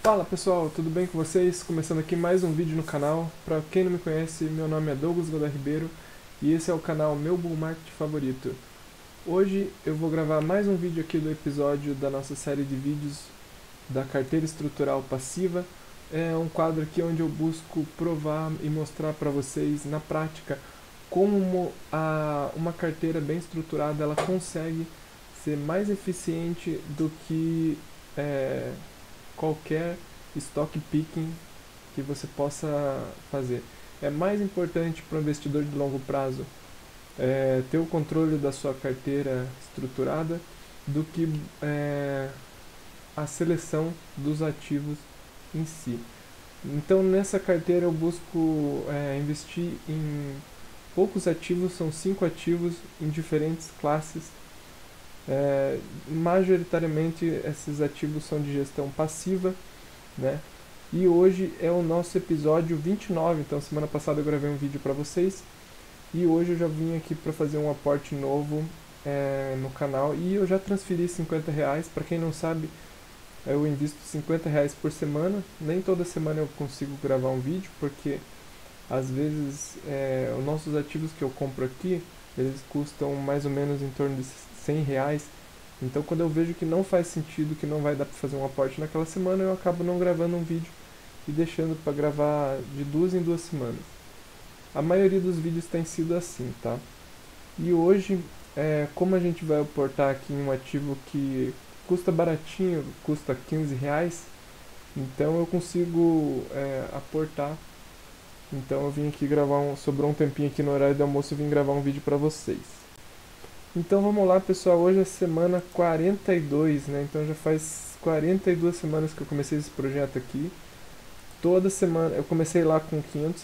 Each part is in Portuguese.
Fala pessoal, tudo bem com vocês? Começando aqui mais um vídeo no canal. Para quem não me conhece, meu nome é Douglas Godoy Ribeiro e esse é o canal Meu Bull Market Favorito. Hoje eu vou gravar mais um vídeo aqui do episódio da nossa série de vídeos da carteira estrutural passiva. É um quadro aqui onde eu busco provar e mostrar para vocês na prática como uma carteira bem estruturada ela consegue ser mais eficiente do que qualquer stock picking que você possa fazer. É mais importante para o investidor de longo prazo ter o controle da sua carteira estruturada do que a seleção dos ativos em si. Então nessa carteira eu busco investir em poucos ativos, são 5 ativos em diferentes classes. Majoritariamente esses ativos são de gestão passiva, né? E hoje é o nosso episódio 29, então semana passada eu gravei um vídeo para vocês e hoje eu já vim aqui para fazer um aporte novo no canal e eu já transferi R$ 50. Para quem não sabe, eu invisto R$ 50 por semana. Nem toda semana eu consigo gravar um vídeo porque às vezes os nossos ativos que eu compro aqui eles custam mais ou menos em torno de R$ 100. Então quando eu vejo que não faz sentido, que não vai dar para fazer um aporte naquela semana, eu acabo não gravando um vídeo e deixando para gravar de 2 em 2 semanas. A maioria dos vídeos tem sido assim, tá? E hoje, como a gente vai aportar aqui em um ativo que custa baratinho, custa R$ 15, então eu consigo aportar. Então eu vim aqui gravar sobrou um tempinho aqui no horário do almoço, eu vim gravar um vídeo para vocês. Então vamos lá pessoal, hoje é semana 42, né? Então já faz 42 semanas que eu comecei esse projeto aqui. Toda semana, eu comecei lá com R$ 500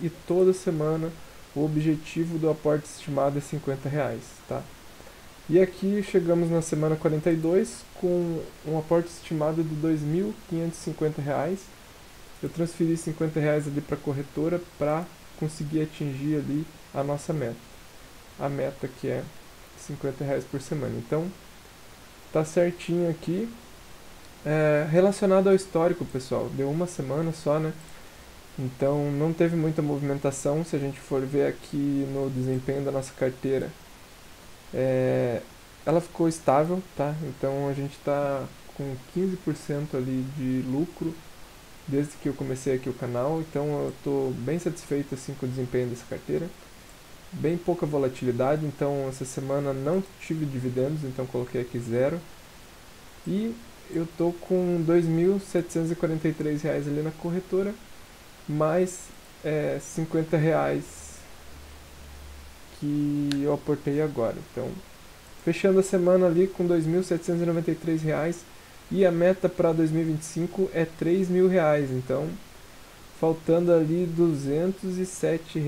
e toda semana o objetivo do aporte estimado é R$ 50, tá? E aqui chegamos na semana 42 com um aporte estimado de R$ 2.550. Eu transferi R$ 50 ali para a corretora para conseguir atingir ali a nossa meta. A meta que é R$ 50 por semana. Então, tá certinho aqui. Relacionado ao histórico, pessoal, deu uma semana só, né? Então, não teve muita movimentação. Se a gente for ver aqui no desempenho da nossa carteira, ela ficou estável, tá? Então, a gente tá com 15% ali de lucro desde que eu comecei aqui o canal. Então, eu tô bem satisfeito assim com o desempenho dessa carteira. Bem pouca volatilidade, então essa semana não tive dividendos, então coloquei aqui 0. E eu tô com R$ 2.743 ali na corretora, mais R$ 50 que eu aportei agora. Então, fechando a semana ali com R$ 2.793 e a meta para 2025 é R$ 3.000. Então, faltando ali R$ 207,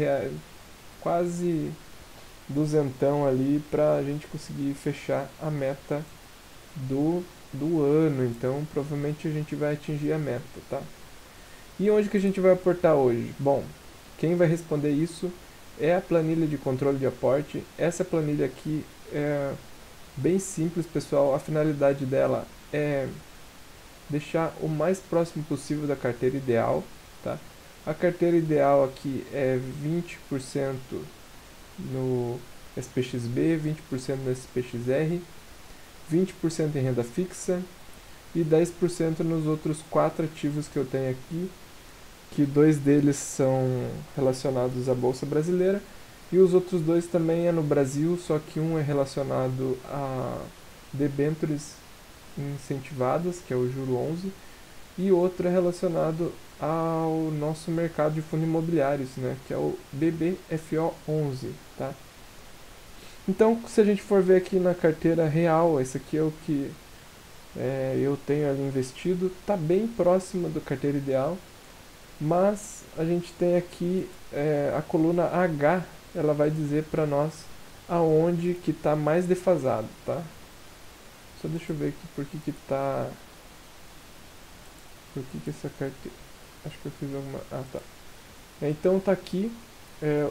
quase duzentão ali pra gente conseguir fechar a meta do ano. Então provavelmente a gente vai atingir a meta, tá? E onde que a gente vai aportar hoje? Bom, quem vai responder isso é a planilha de controle de aporte. Essa planilha aqui é bem simples, pessoal. A finalidade dela é deixar o mais próximo possível da carteira ideal, tá? A carteira ideal aqui é 20% no SPXB, 20% no SPXR, 20% em renda fixa e 10% nos outros 4 ativos que eu tenho aqui, que 2 deles são relacionados à Bolsa Brasileira e os outros 2 também é no Brasil, só que um é relacionado a debêntures incentivadas, que é o Juro 11, e outro é relacionado ao nosso mercado de fundos imobiliários, né, que é o BBFO 11, tá? Então, se a gente for ver aqui na carteira real, esse aqui é o que eu tenho ali investido, tá bem próximo da carteira ideal, mas a gente tem aqui a coluna H, ela vai dizer para nós aonde que está mais defasado, tá? Só deixa eu ver aqui por que tá... Por que essa carteira... Acho que eu fiz alguma... Ah, tá. Então tá aqui,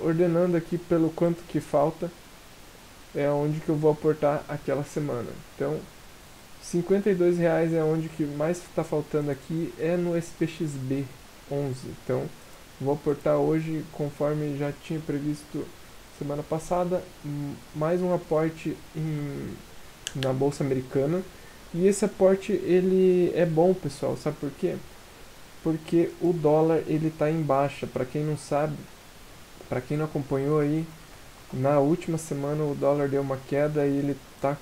ordenando aqui pelo quanto que falta, onde que eu vou aportar aquela semana. Então, R$ 52 é onde que mais está faltando aqui, é no SPXB 11. Então, vou aportar hoje, conforme já tinha previsto semana passada, mais um aporte na Bolsa Americana. E esse aporte ele é bom, pessoal, sabe por quê? Porque o dólar ele está em baixa. Para quem não sabe, para quem não acompanhou aí, na última semana o dólar deu uma queda e ele está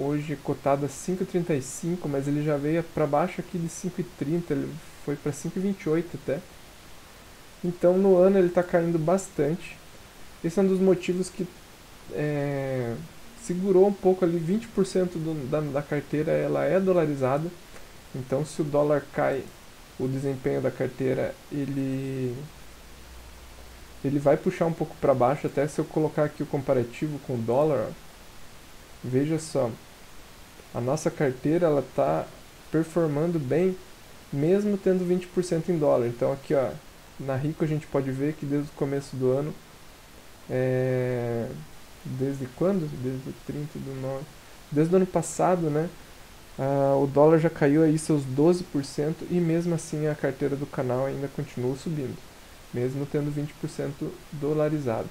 hoje cotado a 5,35, mas ele já veio para baixo aqui de 5,30, ele foi para 5,28 até. Então no ano ele está caindo bastante. Esse é um dos motivos que segurou um pouco ali, 20% da carteira ela é dolarizada. Então se o dólar cai, o desempenho da carteira ele vai puxar um pouco para baixo. Até se eu colocar aqui o comparativo com o dólar, ó, veja só, a nossa carteira ela está performando bem, mesmo tendo 20% em dólar. Então aqui, ó, na Rico a gente pode ver que desde o começo do ano, desde quando? Desde o 30 do 9, desde o ano passado, né? O dólar já caiu aí seus 12% e mesmo assim a carteira do canal ainda continua subindo, mesmo tendo 20% dolarizado.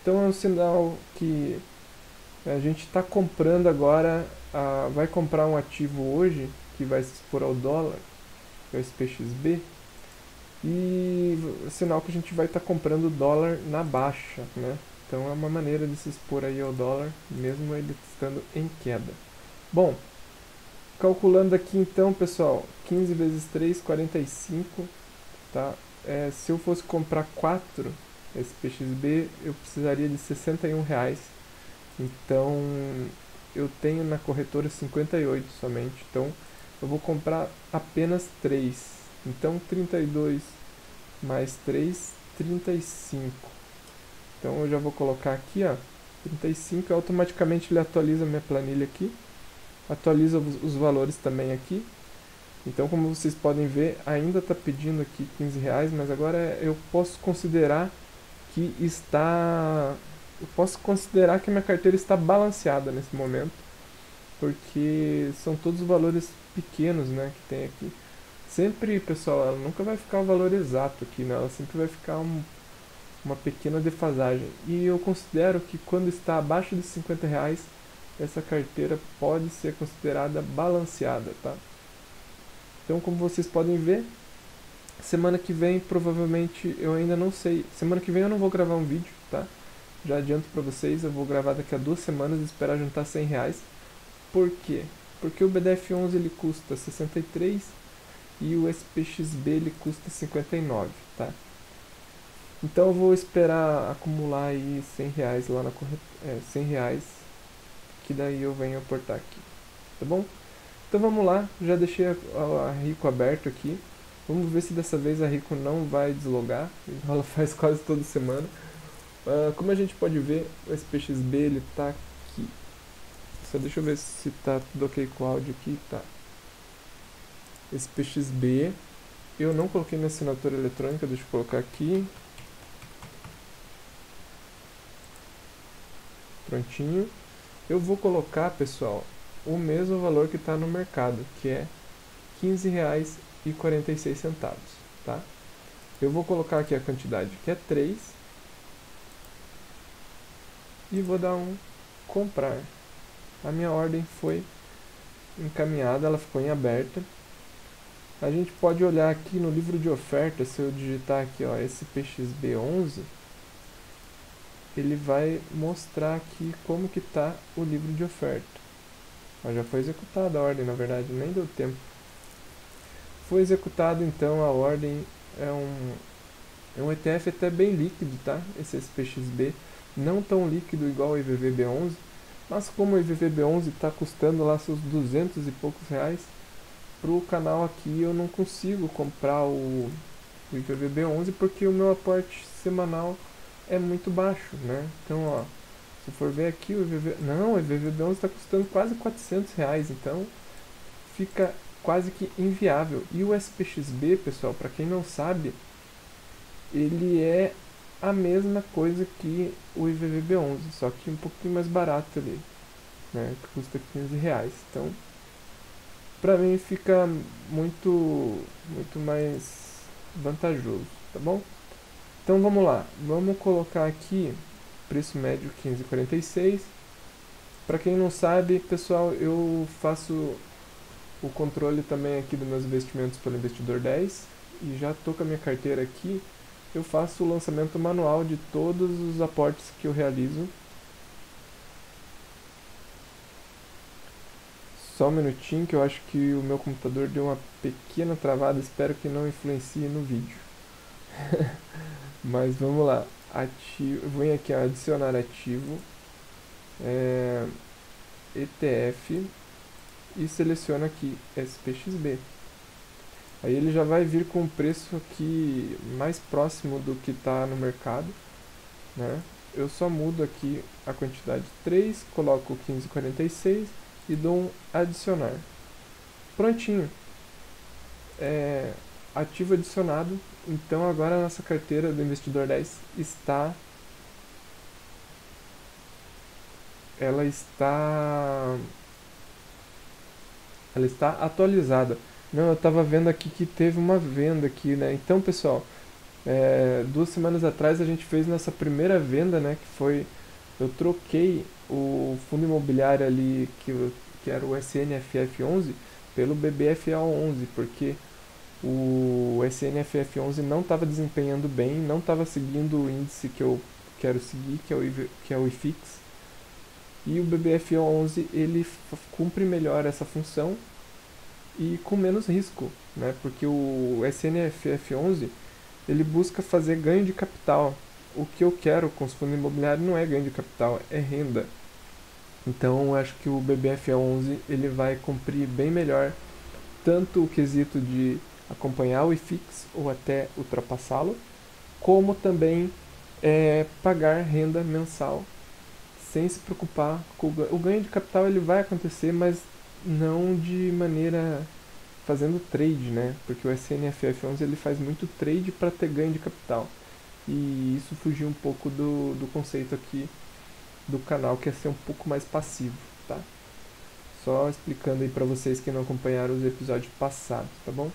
Então é um sinal que a gente está comprando agora, vai comprar um ativo hoje que vai se expor ao dólar, que é o SPXB, e sinal que a gente vai estar comprando o dólar na baixa, né? Então é uma maneira de se expor aí ao dólar, mesmo ele estando em queda. Bom, calculando aqui então, pessoal, 15 vezes 3, 45, tá? Se eu fosse comprar 4 SPXB, eu precisaria de R$ 61. Então, eu tenho na corretora 58 somente. Então, eu vou comprar apenas 3. Então, 32 mais 3, 35. Então, eu já vou colocar aqui, ó, 35. Automaticamente ele atualiza a minha planilha aqui. Atualiza os valores também aqui. Então, como vocês podem ver, ainda está pedindo aqui R$ 15, mas agora eu posso considerar que a minha carteira está balanceada nesse momento, porque são todos valores pequenos, né, que tem aqui. Sempre, pessoal, ela nunca vai ficar o valor exato aqui, né, ela sempre vai ficar uma pequena defasagem. E eu considero que quando está abaixo de R$ 50, essa carteira pode ser considerada balanceada, tá? Então, como vocês podem ver, semana que vem provavelmente eu ainda não sei. Semana que vem eu não vou gravar um vídeo, tá? Já adianto pra vocês, eu vou gravar daqui a 2 semanas e esperar juntar R$ 100. Por quê? Porque o BDF11 ele custa 63 e o SPXB ele custa 59, tá? Então eu vou esperar acumular aí R$ 100 lá na corretora, R$ 100, que daí eu venho aportar aqui, tá bom? Então vamos lá, já deixei a Rico aberto aqui. Vamos ver se dessa vez a Rico não vai deslogar, ela faz quase toda semana. Como a gente pode ver, o SPXB ele tá aqui. Só deixa eu ver se tá tudo ok com o áudio aqui, tá. SPXB, eu não coloquei minha assinatura eletrônica, deixa eu colocar aqui. Prontinho. Eu vou colocar, pessoal, o mesmo valor que está no mercado, que é R$15,46, tá? Eu vou colocar aqui a quantidade, que é 3, e vou dar um comprar. A minha ordem foi encaminhada, ela ficou em aberta. A gente pode olhar aqui no livro de oferta, se eu digitar aqui, ó, SPXB11, ele vai mostrar aqui como que está o livro de oferta. Já foi executada a ordem, na verdade, nem deu tempo. Foi executado então a ordem, é um ETF até bem líquido, tá? Esse SPXB, não tão líquido igual o IVVB11, mas como o IVVB11 está custando lá seus 200 e poucos reais, pro canal aqui eu não consigo comprar o IVVB11 porque o meu aporte semanal é muito baixo, né? Então, ó, se for ver aqui, o IVVB11 está custando quase R$400, então fica quase que inviável. E o SPXB, pessoal, para quem não sabe, ele é a mesma coisa que o IVVB11, só que um pouquinho mais barato ali, né? Que custa R$15. Então, para mim fica muito mais vantajoso, tá bom? Então vamos lá, vamos colocar aqui preço médio 15,46. Para quem não sabe, pessoal, eu faço o controle também aqui dos meus investimentos pelo Investidor 10 e já estou com a minha carteira aqui. Eu faço o lançamento manual de todos os aportes que eu realizo. Só um minutinho que eu acho que o meu computador deu uma pequena travada, espero que não influencie no vídeo. Mas vamos lá, ativo, vou aqui em adicionar ativo, ETF e seleciono aqui SPXB. Aí ele já vai vir com um preço aqui mais próximo do que está no mercado, né? Eu só mudo aqui a quantidade 3, coloco 15,46 e dou um adicionar. Prontinho. Ativo adicionado. Então agora a nossa carteira do Investidor 10 ela está atualizada. Não, eu estava vendo aqui que teve uma venda aqui, né? Então, pessoal, 2 semanas atrás a gente fez nossa primeira venda, né? Que foi, eu troquei o fundo imobiliário ali, que era o SNFF11, pelo BBFA11, porque o SNFF11 não estava desempenhando bem, não estava seguindo o índice que eu quero seguir, que é o IFIX, e o BBFA11 ele cumpre melhor essa função e com menos risco, né? Porque o SNFF11 ele busca fazer ganho de capital. O que eu quero com os fundos imobiliários não é ganho de capital, é renda. Então eu acho que o BBFA11 ele vai cumprir bem melhor tanto o quesito de acompanhar o IFIX ou até ultrapassá-lo, como também pagar renda mensal sem se preocupar com o ganho de capital. Ele vai acontecer, mas não de maneira fazendo trade, né? Porque o SNFF11 ele faz muito trade para ter ganho de capital. E isso fugiu um pouco do conceito aqui do canal, que é ser um pouco mais passivo, tá? Só explicando aí para vocês que não acompanharam os episódios passados, tá bom?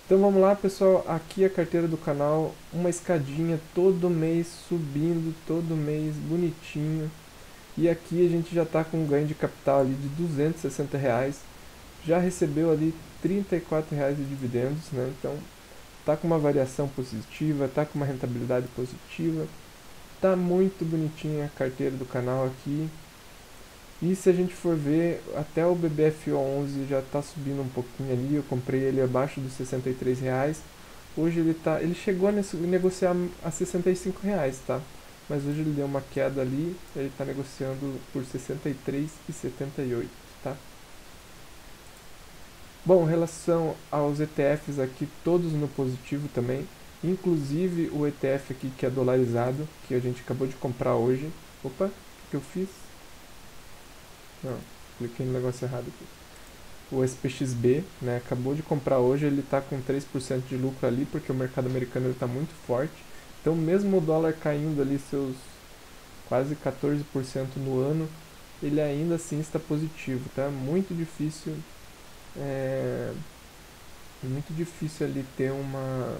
Então vamos lá, pessoal, aqui a carteira do canal, uma escadinha todo mês subindo, todo mês bonitinho. E aqui a gente já está com um ganho de capital ali de R$260, já recebeu ali R$34 de dividendos, né? Então tá com uma variação positiva, tá com uma rentabilidade positiva, tá muito bonitinha a carteira do canal aqui. E se a gente for ver, até o BBFO11 já está subindo um pouquinho ali, eu comprei ele abaixo dos R$63. Hoje ele chegou a negociar a R$65, tá? Mas hoje ele deu uma queda ali, ele está negociando por R$63,78, tá? Bom, em relação aos ETFs aqui, todos no positivo também, inclusive o ETF aqui que é dolarizado, que a gente acabou de comprar hoje. Opa, o que eu fiz? Não, cliquei no negócio errado aqui. O SPXB, né, acabou de comprar hoje, ele está com 3% de lucro ali, porque o mercado americano está muito forte. Então mesmo o dólar caindo ali seus quase 14% no ano, ele ainda assim está positivo, tá? Muito difícil ali ter uma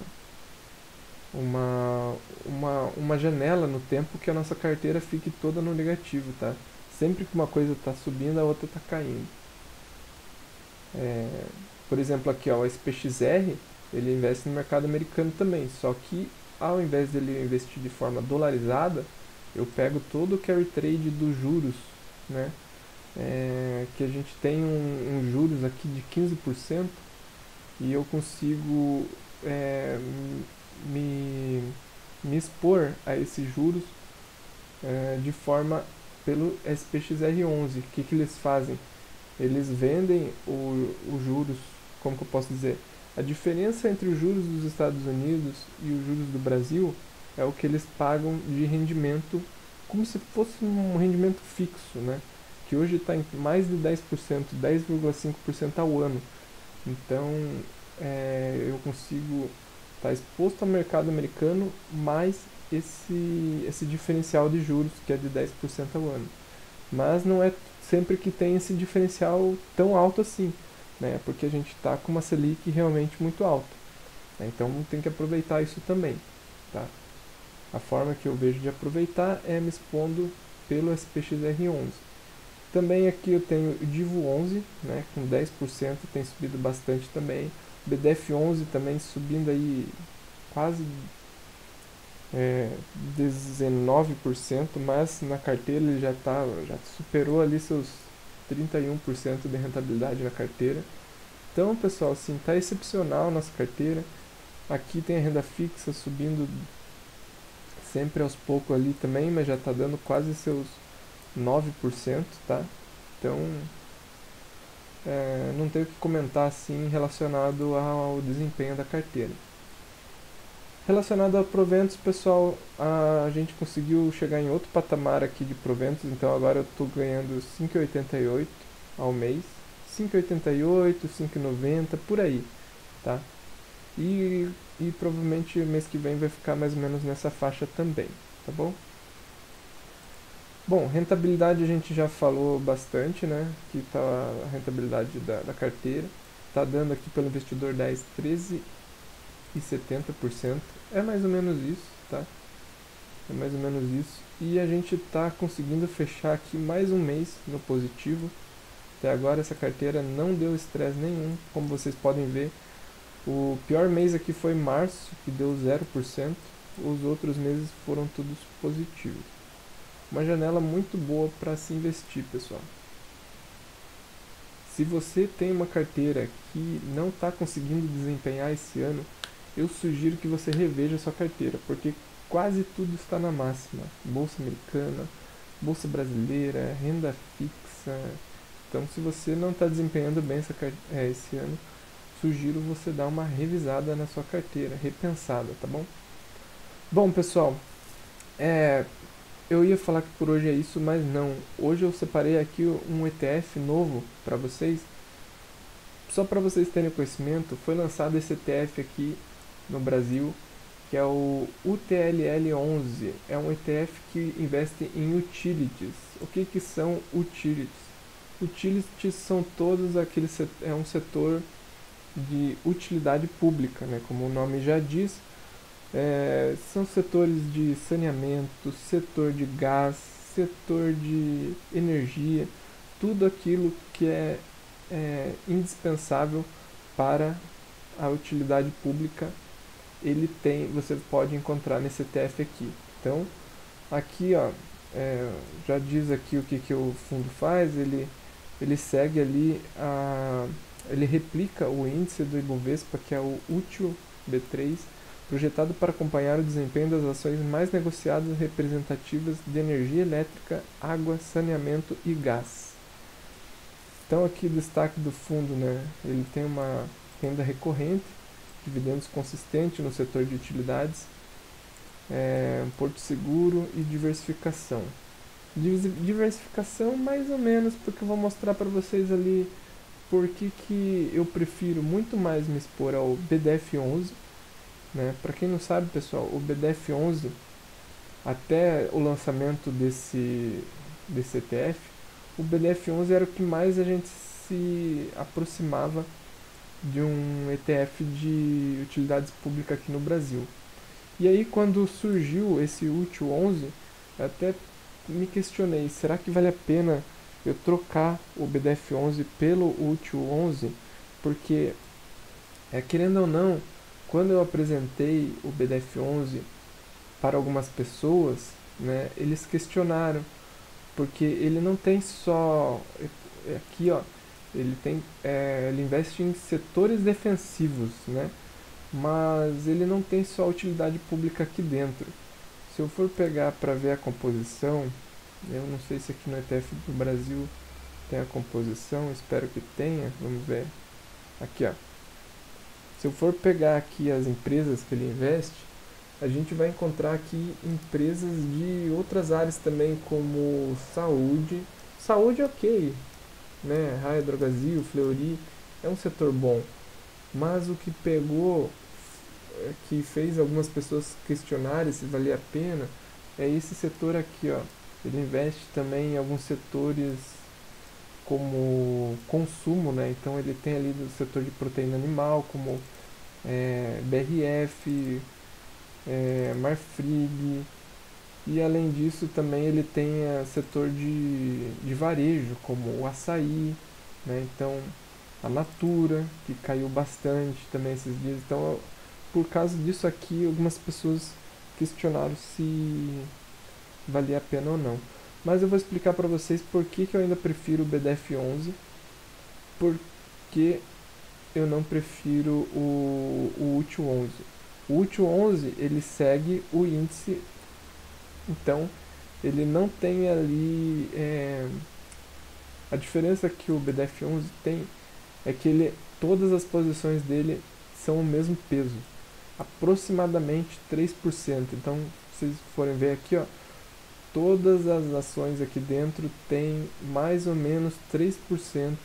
janela no tempo que a nossa carteira fique toda no negativo, tá? Sempre que uma coisa está subindo, a outra está caindo. Por exemplo, aqui ó, o SPXR, ele investe no mercado americano também, só que ao invés dele investir de forma dolarizada, eu pego todo o carry trade dos juros, né? Que a gente tem um juros aqui de 15% e eu consigo me expor a esses juros de forma pelo SPXR11. O que eles fazem? Eles vendem os juros, como que eu posso dizer? A diferença entre os juros dos Estados Unidos e os juros do Brasil é o que eles pagam de rendimento, como se fosse um rendimento fixo, né? Que hoje está em mais de 10%, 10,5% ao ano. Então, eu consigo estar exposto ao mercado americano mais esse diferencial de juros, que é de 10% ao ano. Mas não é sempre que tem esse diferencial tão alto assim. né? Porque a gente está com uma Selic realmente muito alta, né? Então tem que aproveitar isso também, tá? A forma que eu vejo de aproveitar é me expondo pelo SPXR11. Também aqui eu tenho o Divo 11, né, com 10%, tem subido bastante também. BDF 11 também subindo aí quase 19%, mas na carteira ele já superou ali seus 31% de rentabilidade na carteira. Então, pessoal, assim, tá excepcional a nossa carteira. Aqui tem a renda fixa subindo sempre aos poucos ali também, mas já está dando quase seus 9%, tá? Então, não tenho o que comentar assim relacionado ao desempenho da carteira. Relacionado a proventos, pessoal, a gente conseguiu chegar em outro patamar aqui de proventos, então agora eu estou ganhando 5,88 ao mês, 5,88, 5,90, por aí, tá? E provavelmente mês que vem vai ficar mais ou menos nessa faixa também, tá bom? Bom, rentabilidade a gente já falou bastante, né? Que tá a rentabilidade da carteira. Tá dando aqui pelo investidor 10, 13,70%. É mais ou menos isso, tá? É mais ou menos isso. E a gente tá conseguindo fechar aqui mais um mês no positivo. Até agora essa carteira não deu estresse nenhum, como vocês podem ver. O pior mês aqui foi março, que deu 0%. Os outros meses foram todos positivos. Uma janela muito boa para se investir, pessoal. Se você tem uma carteira que não está conseguindo desempenhar esse ano, eu sugiro que você reveja sua carteira, porque quase tudo está na máxima. Bolsa americana, bolsa brasileira, renda fixa. Então, se você não está desempenhando bem esse ano, sugiro você dar uma revisada na sua carteira, repensada, tá bom? Bom, pessoal, eu ia falar que por hoje é isso, mas não. Hoje eu separei aqui um ETF novo para vocês. Só para vocês terem conhecimento, foi lançado esse ETF aqui no Brasil, que é o UTLL11. É um ETF que investe em utilities. O que são utilities? Utilities são todos aqueles, é um setor de utilidade pública, né? Como o nome já diz. São setores de saneamento, setor de gás, setor de energia, tudo aquilo que é indispensável para a utilidade pública, você pode encontrar nesse ETF aqui. Então, aqui ó, já diz aqui o que o fundo faz, ele segue ali, ele replica o índice do Ibovespa, que é o útil B3, projetado para acompanhar o desempenho das ações mais negociadas representativas de energia elétrica, água, saneamento e gás. Então aqui o destaque do fundo, né? Ele tem uma renda recorrente, dividendos consistentes no setor de utilidades, um porto seguro e diversificação. Diversificação mais ou menos, porque eu vou mostrar para vocês ali por que eu prefiro muito mais me expor ao BDF11, né? Para quem não sabe, pessoal, o BDF11, até o lançamento desse ETF, o BDF11 era o que mais a gente se aproximava de um ETF de utilidades públicas aqui no Brasil. E aí quando surgiu esse UTIL 11, eu até me questionei, será que vale a pena eu trocar o BDF11 pelo UTIL 11? Porque, querendo ou não, quando eu apresentei o BDF11 para algumas pessoas, né, eles questionaram, porque ele não tem só aqui, ó, ele investe em setores defensivos, né, mas ele não tem só utilidade pública aqui dentro. Se eu for pegar para ver a composição, eu não sei se aqui no ETF do Brasil tem a composição, espero que tenha, vamos ver aqui, ó. Se eu for pegar aqui as empresas que ele investe, a gente vai encontrar aqui empresas de outras áreas também, como saúde. Saúde ok, né? Raia Drogasil, Fleury, é um setor bom. Mas o que pegou, que fez algumas pessoas questionarem se valia a pena, é esse setor aqui, ó. Ele investe também em alguns setores como consumo, né? Então ele tem ali do setor de proteína animal, como BRF, Marfrig, e além disso também ele tem setor de varejo, como o açaí, né? Então a Natura, que caiu bastante também esses dias. Então por causa disso aqui, algumas pessoas questionaram se valia a pena ou não. Mas eu vou explicar para vocês por que eu ainda prefiro o BDF11, porque eu não prefiro o UTIO 11. O UTIO 11 ele segue o índice, então ele não tem ali a diferença que o BDF11 tem é que todas as posições dele são o mesmo peso, aproximadamente 3%. Então, se vocês forem ver aqui, ó, todas as ações aqui dentro têm mais ou menos 3%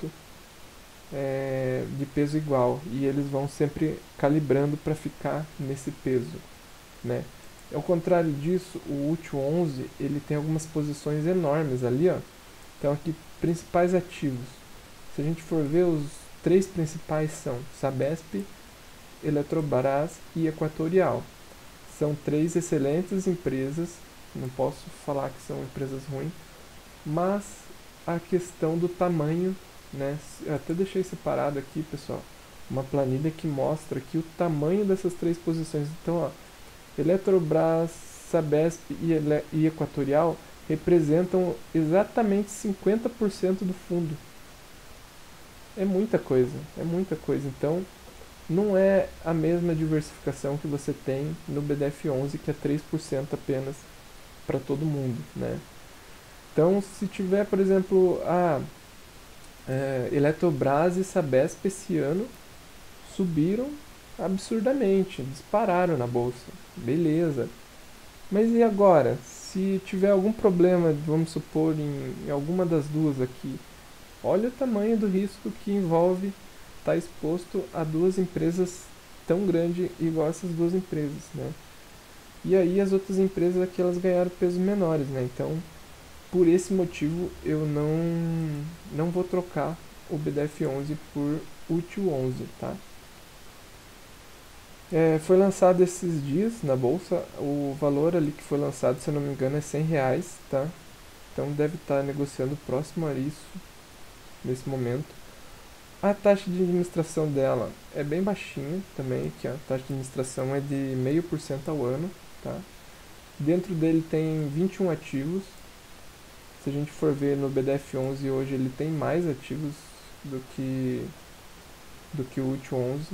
de peso igual, e eles vão sempre calibrando para ficar nesse peso, né? Ao contrário disso, o UTIO 11 ele tem algumas posições enormes ali, ó. Então aqui, principais ativos. Se a gente for ver, os três principais são Sabesp, Eletrobras e Equatorial. São três excelentes empresas, não posso falar que são empresas ruins, mas a questão do tamanho, né? Eu até deixei separado aqui, pessoal, uma planilha que mostra aqui o tamanho dessas três posições. Então, ó, Eletrobras, Sabesp e Equatorial representam exatamente 50% do fundo. É muita coisa, é muita coisa. Então, não é a mesma diversificação que você tem no BDF11, que é 3% apenas para todo mundo, né? Então, se tiver, por exemplo, Eletrobras e Sabesp esse ano subiram absurdamente, dispararam na bolsa, beleza. Mas e agora? Se tiver algum problema, vamos supor, em alguma das duas aqui, olha o tamanho do risco que envolve estar exposto a duas empresas tão grandes igual essas duas empresas, né? E aí as outras empresas aqui elas ganharam pesos menores, né? Então, por esse motivo eu não vou trocar o BDF11 por UTIO 11, tá? Foi lançado esses dias na bolsa, o valor ali que foi lançado, se eu não me engano, é R$100, tá? Então deve estar negociando próximo a isso nesse momento. A taxa de administração dela é bem baixinha também, que a taxa de administração é de 0,5% ao ano, tá? Dentro dele tem 21 ativos. Se a gente for ver no BDF11 hoje, ele tem mais ativos do que o UTIO 11.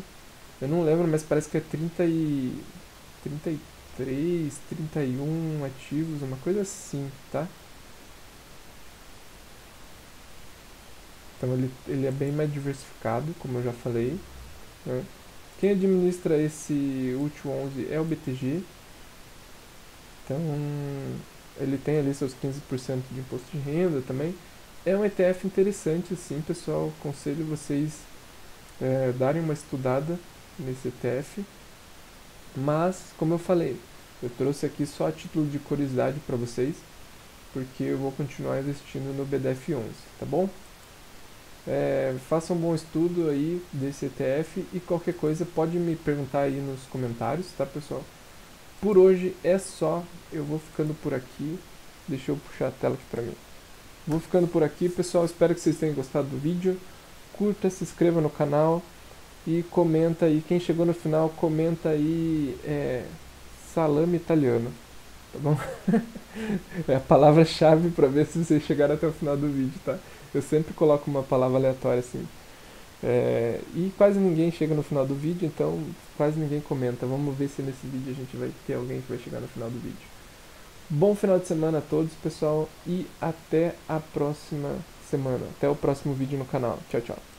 Eu não lembro, mas parece que é 33, 31 ativos, uma coisa assim, tá? Então ele é bem mais diversificado, como eu já falei, né? Quem administra esse UTIO 11 é o BTG. Então ele tem ali seus 15% de imposto de renda também. É um ETF interessante, sim, pessoal. Aconselho vocês darem uma estudada nesse ETF. Mas, como eu falei, eu trouxe aqui só a título de curiosidade para vocês, porque eu vou continuar investindo no BDF11, tá bom? Faça um bom estudo aí desse ETF e qualquer coisa pode me perguntar aí nos comentários, tá, pessoal? Por hoje é só, eu vou ficando por aqui. Deixa eu puxar a tela aqui pra mim. Vou ficando por aqui, pessoal. Espero que vocês tenham gostado do vídeo. Curta, se inscreva no canal e comenta aí. Quem chegou no final, comenta aí salame italiano, tá bom? É a palavra-chave pra ver se vocês chegaram até o final do vídeo, tá? Eu sempre coloco uma palavra aleatória assim. E quase ninguém chega no final do vídeo, então quase ninguém comenta. Vamos ver se nesse vídeo a gente vai ter alguém que vai chegar no final do vídeo. Bom final de semana a todos, pessoal, e até a próxima semana. Até o próximo vídeo no canal. Tchau, tchau.